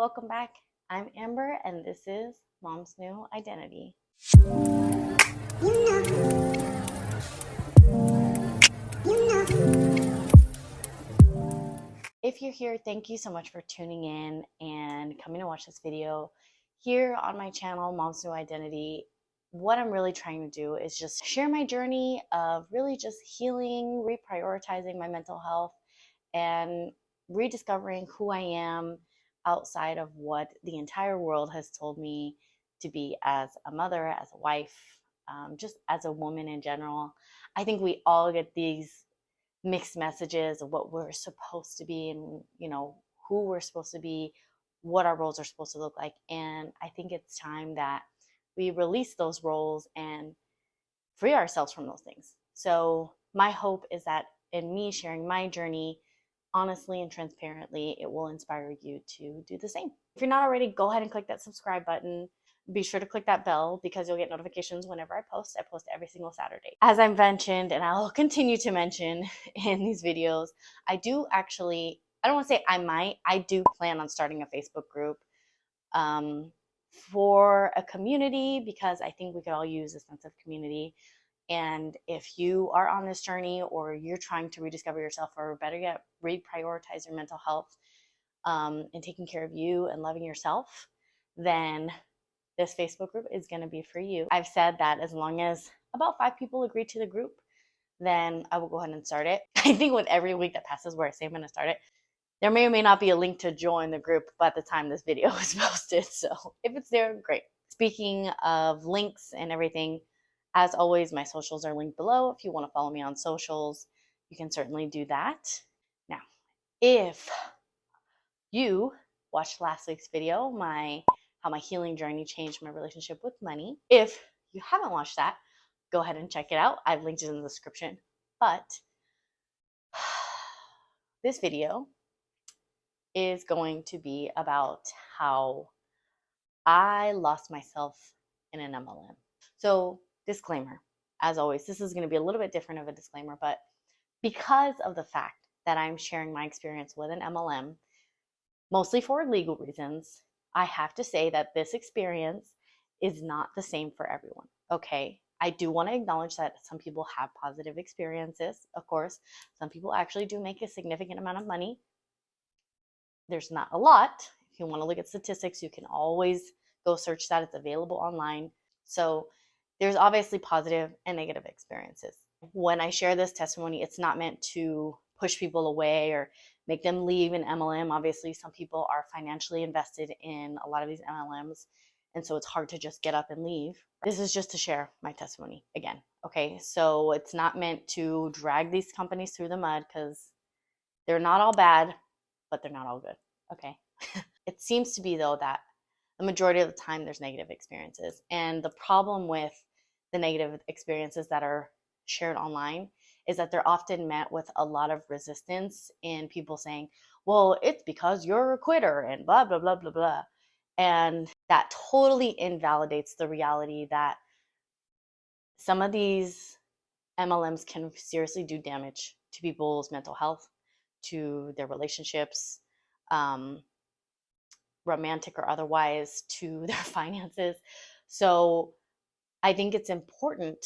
welcome back. I'm Amber, and this is Mom's New Identity. If you're here, thank you so much for tuning in and coming to watch this video. Here on my channel, Mom's New Identity, what I'm really trying to do is just share my journey of really just healing, reprioritizing my mental health, and rediscovering who I am outside of what the entire world has told me to be as a mother, as a wife, just as a woman in general. I think we all get these mixed messages of what we're supposed to be and, who we're supposed to be, what our roles are supposed to look like. And I think it's time that we release those roles and free ourselves from those things. So my hope is that in me sharing my journey honestly and transparently, it will inspire you to do the same. If you're not already, go ahead and click that subscribe button. Be sure to click that bell because you'll get notifications whenever I post. I post every single Saturday. As I mentioned, and I'll continue to mention in these videos, I do actually, I don't want to say I do plan on starting a Facebook group for a community because I think we could all use a sense of community. And if you are on this journey or you're trying to rediscover yourself, or better yet, reprioritize your mental health and taking care of you and loving yourself, then this Facebook group is going to be for you. I've said that as long as about 5 people agree to the group, then I will go ahead and start it. I think with every week that passes where I say I'm going to start it, there may or may not be a link to join the group by the time this video is posted. So if it's there, great. Speaking of links and everything, as always, my socials are linked below. If you want to follow me on socials, you can certainly do that. Now, if you watched last week's video, how my healing journey changed my relationship with money, if you haven't watched that, go ahead and check it out. I've linked it in the description. But this video is going to be about how I lost myself in an MLM. So, disclaimer, as always, this is going to be a little bit different of a disclaimer, but because of the fact that I'm sharing my experience with an MLM, mostly for legal reasons, I have to say that this experience is not the same for everyone, okay? I do want to acknowledge that some people have positive experiences, of course. Some people actually do make a significant amount of money. There's not a lot. If you want to look at statistics, you can always go search that. It's available online. So there's obviously positive and negative experiences. When I share this testimony, it's not meant to push people away or make them leave an MLM. Obviously, some people are financially invested in a lot of these MLMs, and so it's hard to just get up and leave. This is just to share my testimony again, okay? So it's not meant to drag these companies through the mud because they're not all bad, but they're not all good, okay? It seems to be, though, that the majority of the time there's negative experiences. And the problem with the negative experiences that are shared online is that they're often met with a lot of resistance in people saying, well, it's because you're a quitter and blah, blah, blah, blah, blah. And that totally invalidates the reality that some of these MLMs can seriously do damage to people's mental health, to their relationships, romantic or otherwise, to their finances. So I think it's important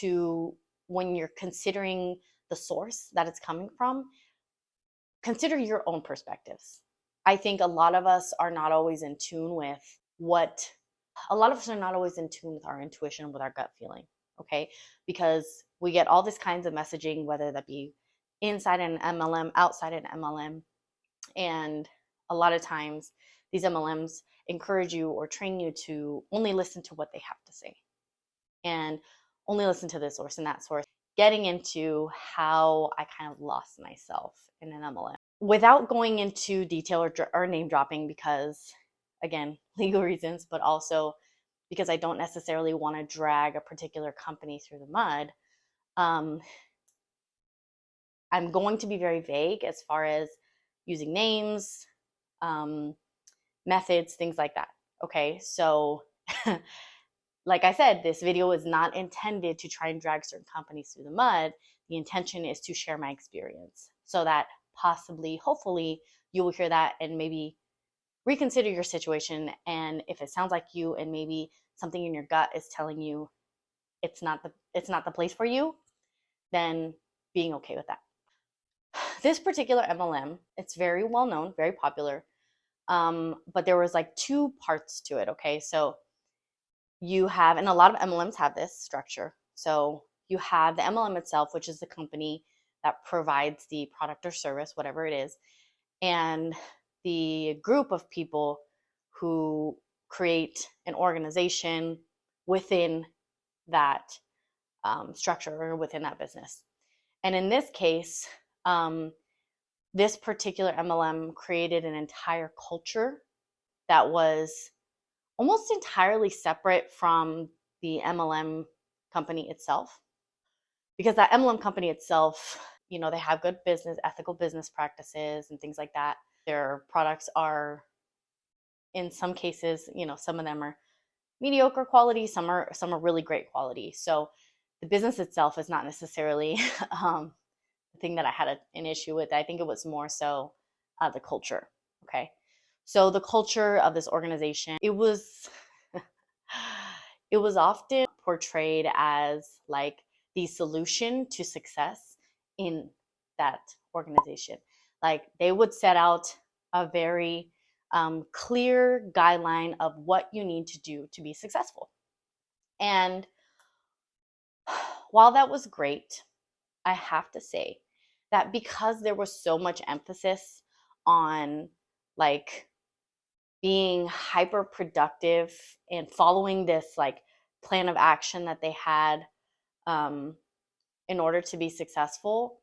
to, when you're considering the source that it's coming from, consider your own perspectives. I think a lot of us are not always in tune with our intuition, with our gut feeling, okay? Because we get all these kinds of messaging, whether that be inside an MLM, outside an MLM, and a lot of times these MLMs encourage you or train you to only listen to what they have to say and only listen to this source and that source. Getting into how I kind of lost myself in an MLM without going into detail or name dropping, because again, legal reasons, but also because I don't necessarily want to drag a particular company through the mud. I'm going to be very vague as far as using names, methods, things like that. Okay, so like I said, this video is not intended to try and drag certain companies through the mud. The intention is to share my experience so that possibly, hopefully, you will hear that and maybe reconsider your situation. And if it sounds like you, and maybe something in your gut is telling you it's not the place for you, then being okay with that. This particular MLM, it's very well known, very popular. But there was like two parts to it. Okay. So you have, and a lot of MLMs have this structure. So you have the MLM itself, which is the company that provides the product or service, whatever it is, and the group of people who create an organization within that structure or within that business. And in this case, this particular MLM created an entire culture that was almost entirely separate from the MLM company itself. Because that MLM company itself, they have good business, ethical business practices and things like that. Their products are, in some cases, some of them are mediocre quality, some are really great quality. So the business itself is not necessarily the thing that I had an issue with. I think it was more so the culture. Okay. So the culture of this organization, it was often portrayed as like the solution to success in that organization. Like they would set out a very clear guideline of what you need to do to be successful. And while that was great, I have to say that because there was so much emphasis on like being hyper productive and following this like plan of action that they had in order to be successful,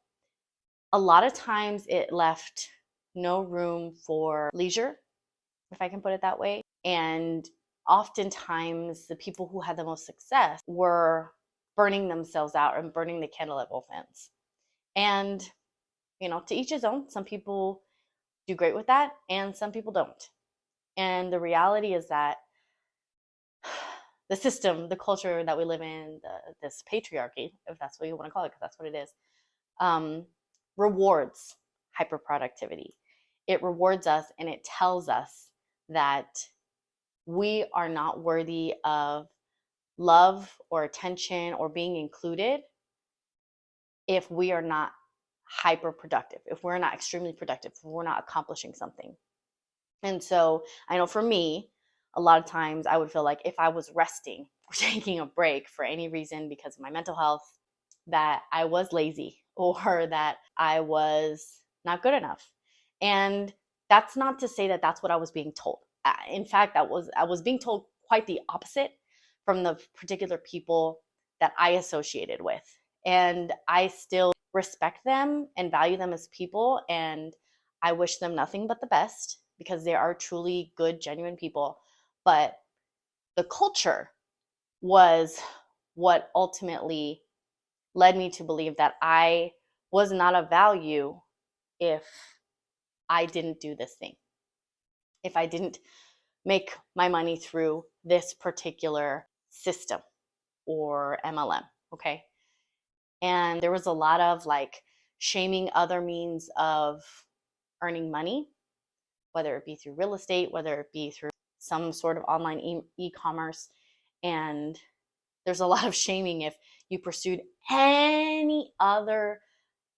a lot of times it left no room for leisure, if I can put it that way. And oftentimes the people who had the most success were burning themselves out and burning the candle at both ends. And, to each his own. Some people do great with that and some people don't. And the reality is that the system, the culture that we live in, this patriarchy, if that's what you want to call it, because that's what it is, rewards hyperproductivity. It rewards us and it tells us that we are not worthy of love or attention or being included if we are not hyper productive, if we're not extremely productive, if we're not accomplishing something. And so I know for me, a lot of times I would feel like if I was resting or taking a break for any reason because of my mental health, that I was lazy or that I was not good enough. And that's not to say that that's what I was being told. In fact, I was being told quite the opposite from the particular people that I associated with. And I still respect them and value them as people. And I wish them nothing but the best because they are truly good, genuine people. But the culture was what ultimately led me to believe that I was not of value if I didn't do this thing, if I didn't make my money through this particular system or MLM, okay? And there was a lot of like shaming other means of earning money, whether it be through real estate, whether it be through some sort of online e-commerce. And there's a lot of shaming if you pursued any other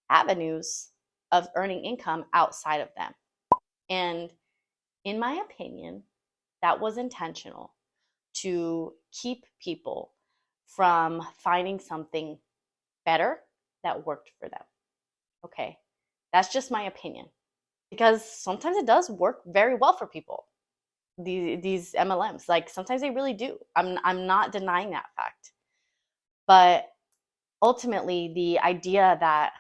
avenues of earning income outside of them. And in my opinion, that was intentional to keep people from finding something better that worked for them. Okay, that's just my opinion. Because sometimes it does work very well for people. These MLMs, like sometimes they really do. I'm not denying that fact. But ultimately, the idea that,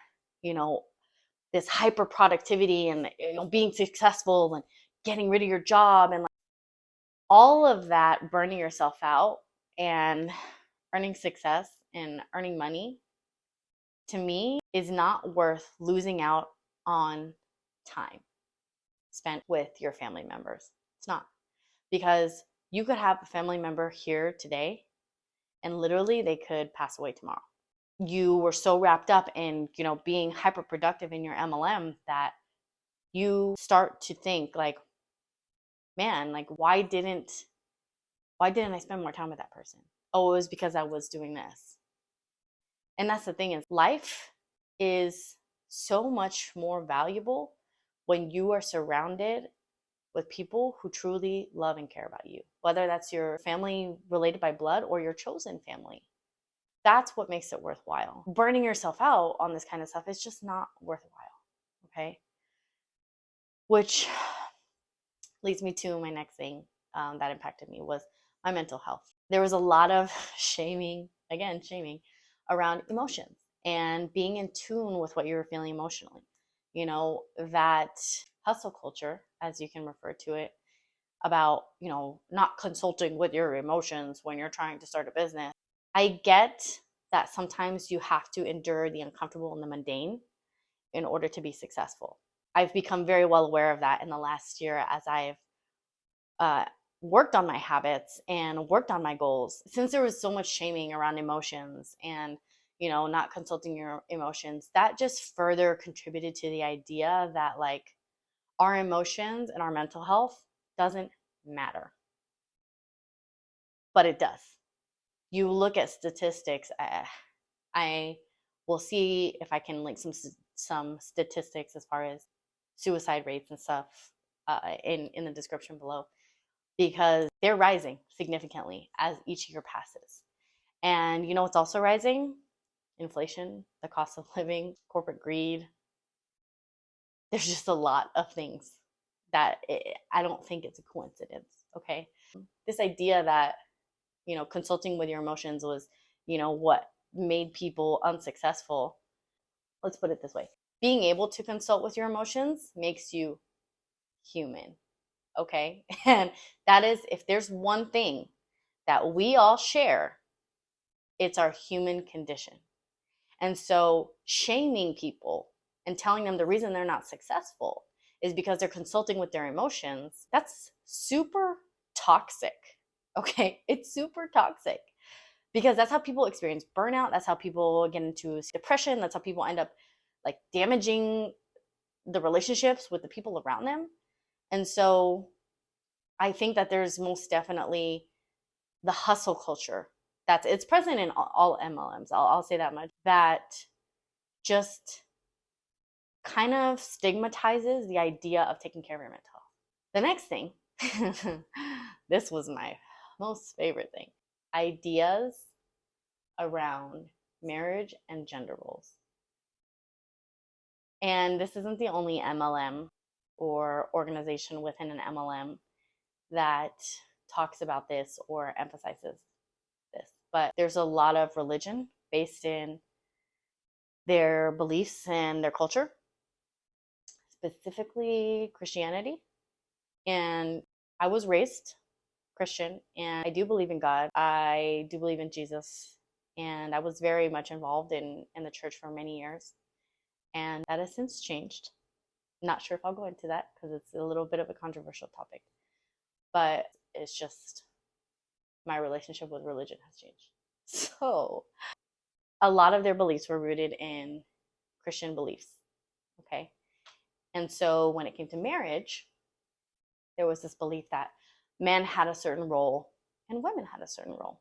this hyper productivity and being successful and getting rid of your job and like, all of that, burning yourself out and earning success and earning money, to me, is not worth losing out on time spent with your family members. It's not. Because you could have a family member here today and literally they could pass away tomorrow. You were so wrapped up in, being hyper productive in your MLM that you start to think like, man, like, why didn't I spend more time with that person? Oh, it was because I was doing this. And that's the thing, is life is so much more valuable when you are surrounded with people who truly love and care about you, whether that's your family related by blood or your chosen family. That's what makes it worthwhile. Burning yourself out on this kind of stuff is just not worthwhile. Okay. Which leads me to my next thing that impacted me was my mental health. There was a lot of shaming around emotions and being in tune with what you were feeling emotionally. You know, that hustle culture, as you can refer to it, about, you know, not consulting with your emotions when you're trying to start a business. I get that sometimes you have to endure the uncomfortable and the mundane in order to be successful. I've become very well aware of that in the last year as I've worked on my habits and worked on my goals. Since there was so much shaming around emotions and, you know, not consulting your emotions, that just further contributed to the idea that, like, our emotions and our mental health doesn't matter. But it does. You look at statistics. I will see if I can link some statistics as far as suicide rates and stuff in the description below, because they're rising significantly as each year passes. And you know what's also rising? Inflation, the cost of living, corporate greed. There's just a lot of things that I don't think it's a coincidence. Okay. This idea that, you know, consulting with your emotions was, you know, what made people unsuccessful. Let's put it this way. Being able to consult with your emotions makes you human. Okay. And that is, if there's one thing that we all share, it's our human condition. And so shaming people and telling them the reason they're not successful is because they're consulting with their emotions, that's super toxic. Okay. It's super toxic because that's how people experience burnout. That's how people get into depression. That's how people end up like damaging the relationships with the people around them. And so I think that there's most definitely the hustle culture it's present in all MLMs. I'll say that much. That just kind of stigmatizes the idea of taking care of your mental health. The next thing, this was my most favorite thing, ideas around marriage and gender roles. And this isn't the only MLM or organization within an MLM that talks about this or emphasizes this, but there's a lot of religion based in their beliefs and their culture, specifically Christianity. And I was raised Christian, and I do believe in God. I do believe in Jesus, and I was very much involved in the church for many years, and that has since changed. Not sure if I'll go into that because it's a little bit of a controversial topic, but it's just my relationship with religion has changed. So a lot of their beliefs were rooted in Christian beliefs. Okay. And so when it came to marriage, there was this belief that men had a certain role and women had a certain role.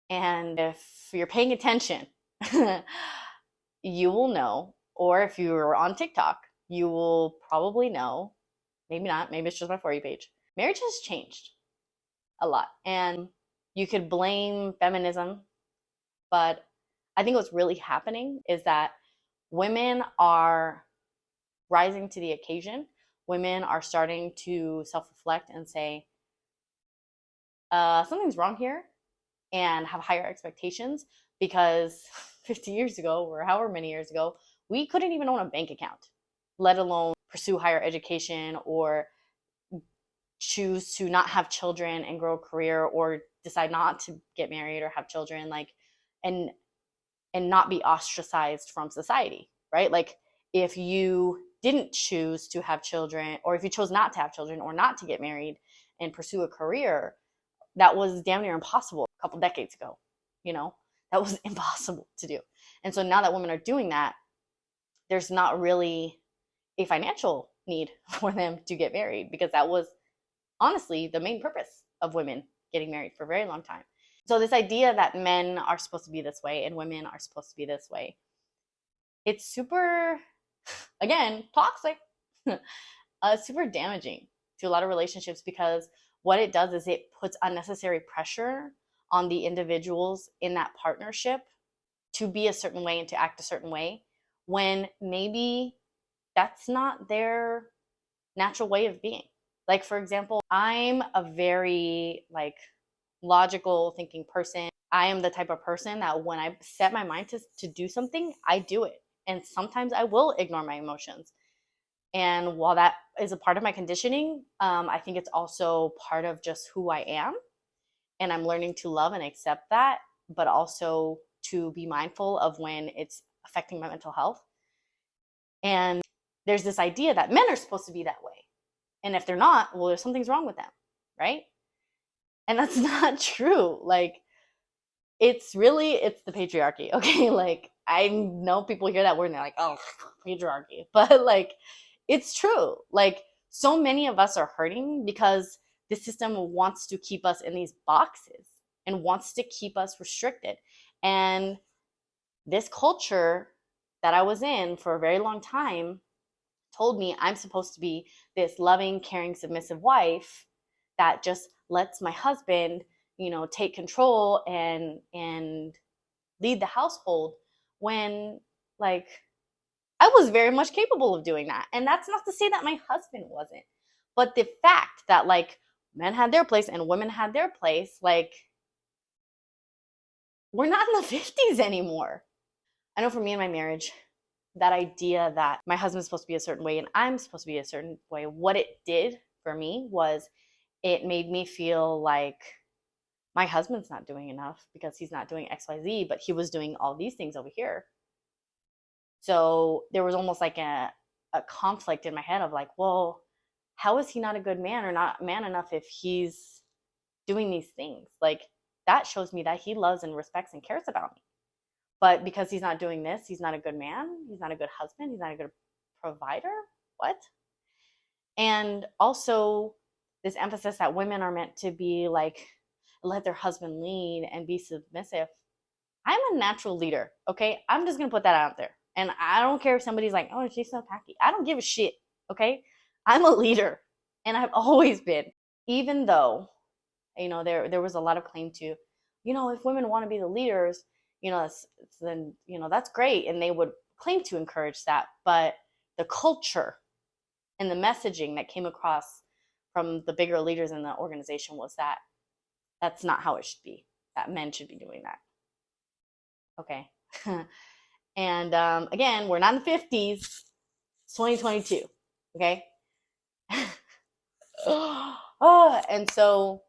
And if you're paying attention, you will know, or if you're on TikTok, you will probably know, maybe not, maybe it's just my For You page. Marriage has changed a lot. And you could blame feminism, but I think what's really happening is that women are rising to the occasion. Women are starting to self-reflect and say, something's wrong here, and have higher expectations, because 50 years ago or however many years ago, we couldn't even own a bank account, let alone pursue higher education or choose to not have children and grow a career, or decide not to get married or have children, like, and not be ostracized from society, right? Like, if you didn't choose to have children, or if you chose not to have children or not to get married and pursue a career, that was damn near impossible a couple decades ago. You know, that was impossible to do. And so now that women are doing that, there's not really a financial need for them to get married, because that was honestly the main purpose of women getting married for a very long time. So this idea that men are supposed to be this way and women are supposed to be this way, it's super, again, toxic, super damaging to a lot of relationships, because what it does is it puts unnecessary pressure on the individuals in that partnership to be a certain way and to act a certain way, when maybe that's not their natural way of being. Like, for example, I'm a very like logical thinking person. I am the type of person that when I set my mind to do something, I do it. And sometimes I will ignore my emotions. And while that is a part of my conditioning, I think it's also part of just who I am. And I'm learning to love and accept that, but also to be mindful of when it's affecting my mental health. And there's this idea that men are supposed to be that way. And if they're not, well, there's something's wrong with them, right? And that's not true. Like, it's the patriarchy, okay? Like, I know people hear that word and they're like, oh, patriarchy. But like, it's true. Like, so many of us are hurting because the system wants to keep us in these boxes and wants to keep us restricted. And this culture that I was in for a very long time told me I'm supposed to be this loving, caring, submissive wife that just lets my husband, take control and lead the household, when like I was very much capable of doing that. And that's not to say that my husband wasn't. But the fact that like men had their place and women had their place, like we're not in the 50s anymore. I know for me in my marriage, that idea that my husband's supposed to be a certain way and I'm supposed to be a certain way, what it did for me was it made me feel like my husband's not doing enough because he's not doing XYZ, but he was doing all these things over here. So there was almost like a conflict in my head of like, well, how is he not a good man or not man enough if he's doing these things? Like, that shows me that he loves and respects and cares about me. But because he's not doing this, he's not a good man. He's not a good husband. He's not a good provider. What? And also this emphasis that women are meant to be like, let their husband lead and be submissive. I'm a natural leader, okay? I'm just gonna put that out there. And I don't care if somebody's like, oh, she's so tacky. I don't give a shit, okay? I'm a leader, and I've always been. Even though, there was a lot of claim to, if women want to be the leaders, then, that's great. And they would claim to encourage that. But the culture and the messaging that came across from the bigger leaders in the organization was that that's not how it should be, that men should be doing that. Okay. And again, we're not in the 50s. It's 2022. Okay. And so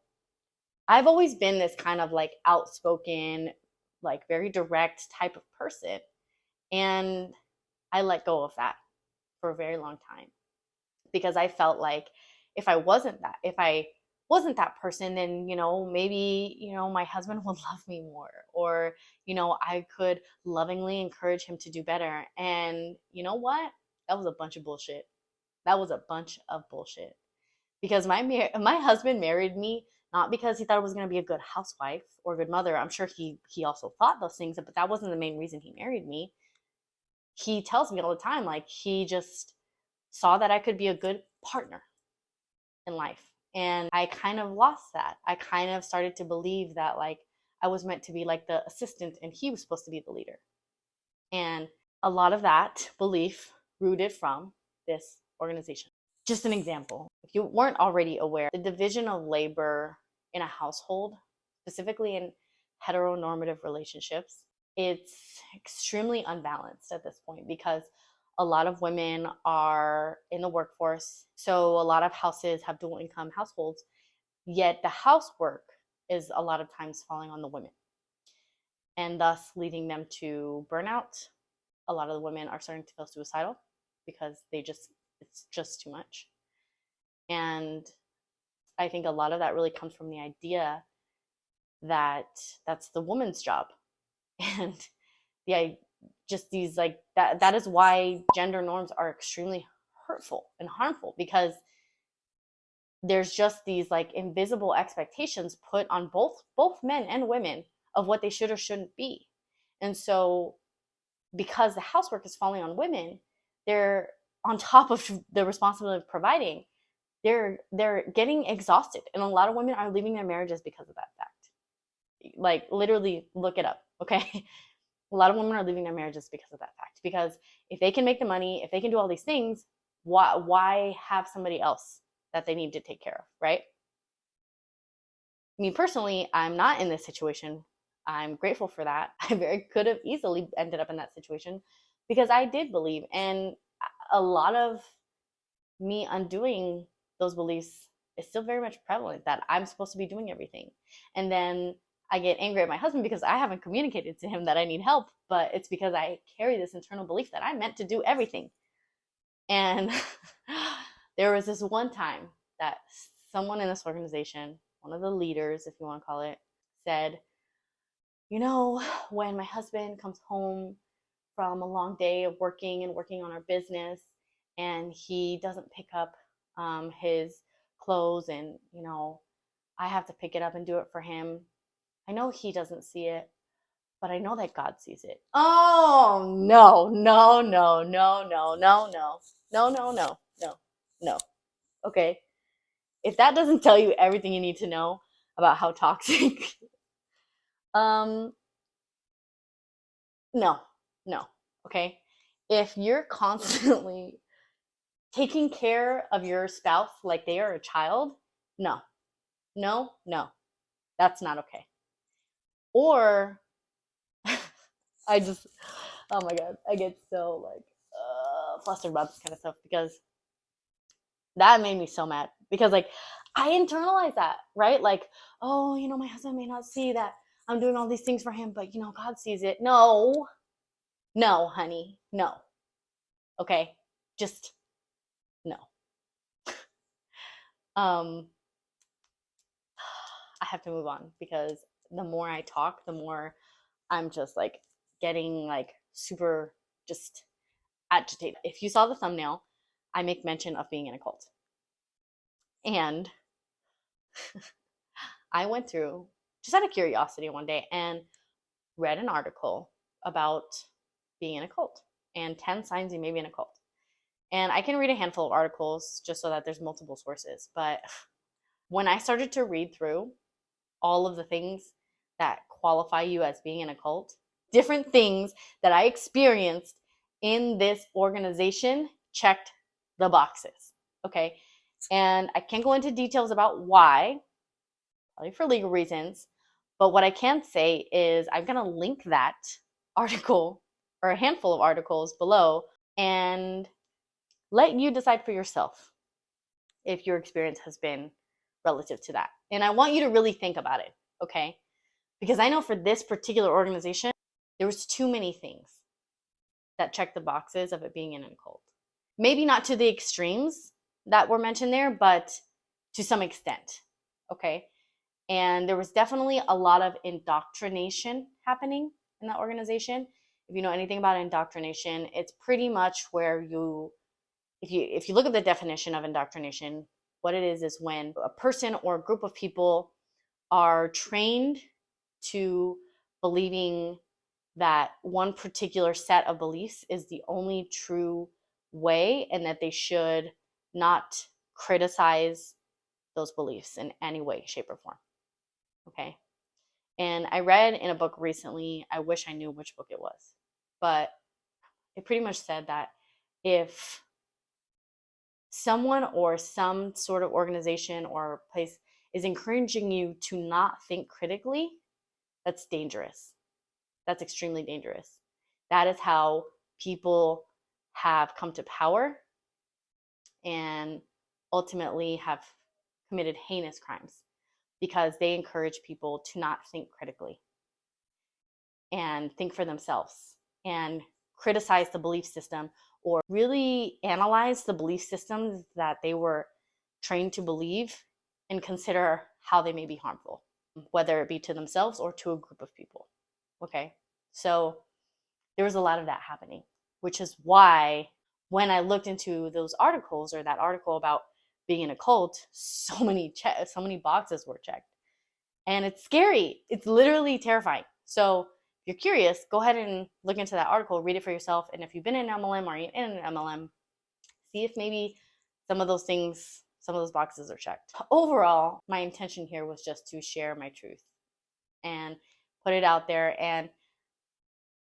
I've always been this kind of like outspoken, like very direct type of person. And I let go of that for a very long time because I felt like if I wasn't that person, then, maybe, my husband would love me more, or, I could lovingly encourage him to do better. And you know what? That was a bunch of bullshit. That was a bunch of bullshit. Because my husband married me not because he thought I was going to be a good housewife or a good mother. I'm sure he also thought those things, but that wasn't the main reason he married me. He tells me all the time, like, he just saw that I could be a good partner in life. And I kind of lost that. I kind of started to believe that, like, I was meant to be like the assistant and he was supposed to be the leader. And a lot of that belief rooted from this organization. Just an example, if you weren't already aware, the division of labor in a household, specifically in heteronormative relationships, it's extremely unbalanced at this point because a lot of women are in the workforce. So a lot of houses have dual income households, yet the housework is a lot of times falling on the women and thus leading them to burnout. A lot of the women are starting to feel suicidal because it's just too much. And I think a lot of that really comes from the idea that that's the woman's job. And just these like that is why gender norms are extremely hurtful and harmful, because there's just these like invisible expectations put on both men and women of what they should or shouldn't be. And so because the housework is falling on women, they're on top of the responsibility of providing, they're getting exhausted, and a lot of women are leaving their marriages because of that fact. Like literally look it up, okay? A lot of women are leaving their marriages because of that fact. Because if they can make the money, if they can do all these things, why have somebody else that they need to take care of, right? Me personally, I'm not in this situation. I'm grateful for that. I very could have easily ended up in that situation because I did believe, and a lot of me undoing those beliefs is still very much prevalent, that I'm supposed to be doing everything. And then I get angry at my husband because I haven't communicated to him that I need help, but it's because I carry this internal belief that I'm meant to do everything. And there was this one time that someone in this organization, one of the leaders, if you want to call it, said, you know, when my husband comes home from a long day of working on our business, and he doesn't pick up his clothes, and you know, I have to pick it up and do it for him. I know he doesn't see it, but I know that God sees it. Oh no, no, no, no, no, no, no, no, no, no, no, no. Okay. If that doesn't tell you everything you need to know about how toxic, no, no. Okay. If you're constantly taking care of your spouse like they are a child, no, no, no, that's not okay. Or I just, oh my God, I get so like flustered about this kind of stuff because that made me so mad. Because like I internalize that, right? Like, oh, you know, my husband may not see that I'm doing all these things for him, but you know, God sees it. No, no, honey, no. Okay, just no. um I have to move on because the more I talk, the more I'm just like getting like super just agitated. If you saw the thumbnail, I make mention of being in a cult. And I went through, just out of curiosity one day, and read an article about being in a cult and 10 signs you may be in a cult. And I can read a handful of articles just so that there's multiple sources. But when I started to read through all of the things that qualify you as being in a cult, different things that I experienced in this organization checked the boxes. Okay. And I can't go into details about why, probably for legal reasons. But what I can say is I'm going to link that article or a handful of articles below and let you decide for yourself if your experience has been relative to that. And I want you to really think about it, okay? Because I know for this particular organization, there was too many things that checked the boxes of it being in a cult. Maybe not to the extremes that were mentioned there, but to some extent, okay? And there was definitely a lot of indoctrination happening in that organization. If you know anything about indoctrination, it's pretty much where if you look at the definition of indoctrination, what it is when a person or a group of people are trained to believing that one particular set of beliefs is the only true way, and that they should not criticize those beliefs in any way, shape, or form. Okay. And I read in a book recently, I wish I knew which book it was, but it pretty much said that if someone or some sort of organization or place is encouraging you to not think critically, that's dangerous. That's extremely dangerous. That is how people have come to power and ultimately have committed heinous crimes, because they encourage people to not think critically and think for themselves and criticize the belief system, or really analyze the belief systems that they were trained to believe and consider how they may be harmful, whether it be to themselves or to a group of people. Okay, so there was a lot of that happening, which is why when I looked into those articles, or that article about being in a cult, so many boxes were checked. And it's scary. It's literally terrifying. So if you're curious, go ahead and look into that article, read it for yourself. And if you've been in an MLM or you're in an MLM, see if maybe some of those things, some of those boxes are checked. Overall, my intention here was just to share my truth and put it out there. And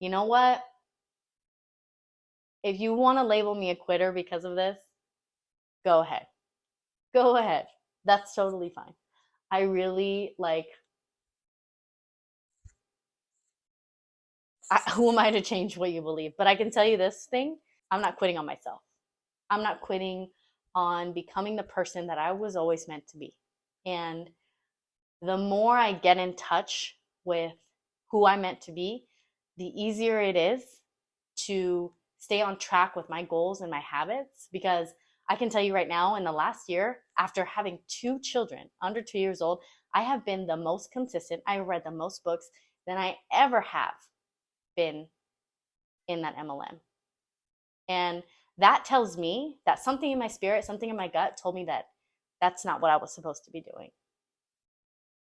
you know what? If you want to label me a quitter because of this, go ahead. Go ahead. That's totally fine. I really who am I to change what you believe? But I can tell you this thing, I'm not quitting on myself. I'm not quitting on becoming the person that I was always meant to be. And the more I get in touch with who I'm meant to be, the easier it is to stay on track with my goals and my habits. Because I can tell you right now, in the last year, after having 2 children under 2 years old, I have been the most consistent. I read the most books than I ever have been in that MLM. And that tells me that something in my spirit, something in my gut told me that that's not what I was supposed to be doing.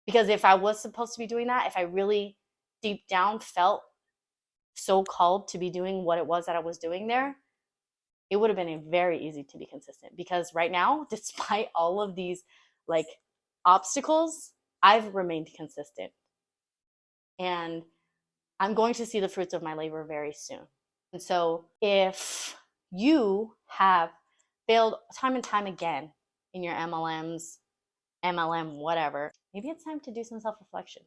Because if I was supposed to be doing that, if I really deep down felt so called to be doing what it was that I was doing there, it would have been very easy to be consistent. Because right now, despite all of these obstacles, I've remained consistent. And I'm going to see the fruits of my labor very soon. And so if you have failed time and time again in your MLMs, MLM, whatever, maybe it's time to do some self-reflection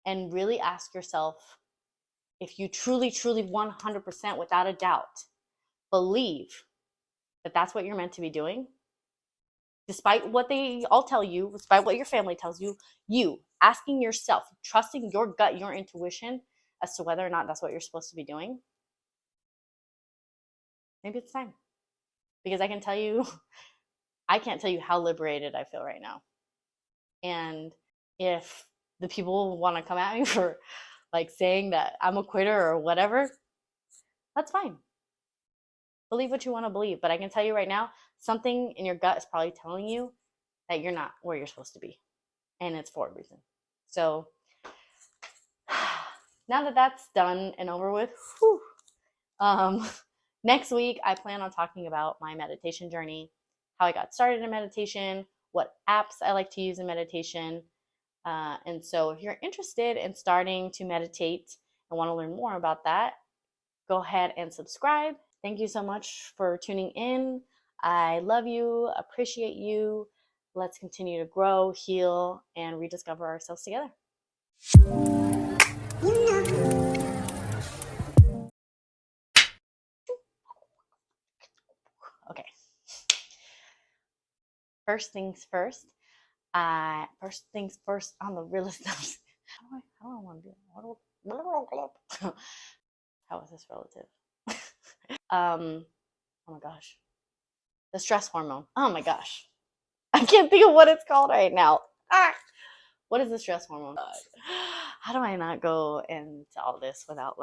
and really ask yourself if you truly, truly 100% without a doubt believe that that's what you're meant to be doing, despite what they all tell you, despite what your family tells you, you asking yourself, trusting your gut, your intuition as to whether or not that's what you're supposed to be doing, maybe it's time. Because I can't tell you how liberated I feel right now. And if the people want to come at me for saying that I'm a quitter or whatever, that's fine. Believe what you want to believe. But I can tell you right now, something in your gut is probably telling you that you're not where you're supposed to be. And it's for a reason. So now that that's done and over with, next week I plan on talking about my meditation journey, how I got started in meditation, what apps I like to use in meditation. And so if you're interested in starting to meditate and want to learn more about that, go ahead and subscribe. Thank you so much for tuning in. I love you, appreciate you. Let's continue to grow, heal, and rediscover ourselves together. Okay. First things first on the real estate. How do I want to do it? How is this relative? Oh my gosh. The stress hormone. Oh my gosh. I can't think of what it's called right now. What is the stress hormone? How do I not go into all this without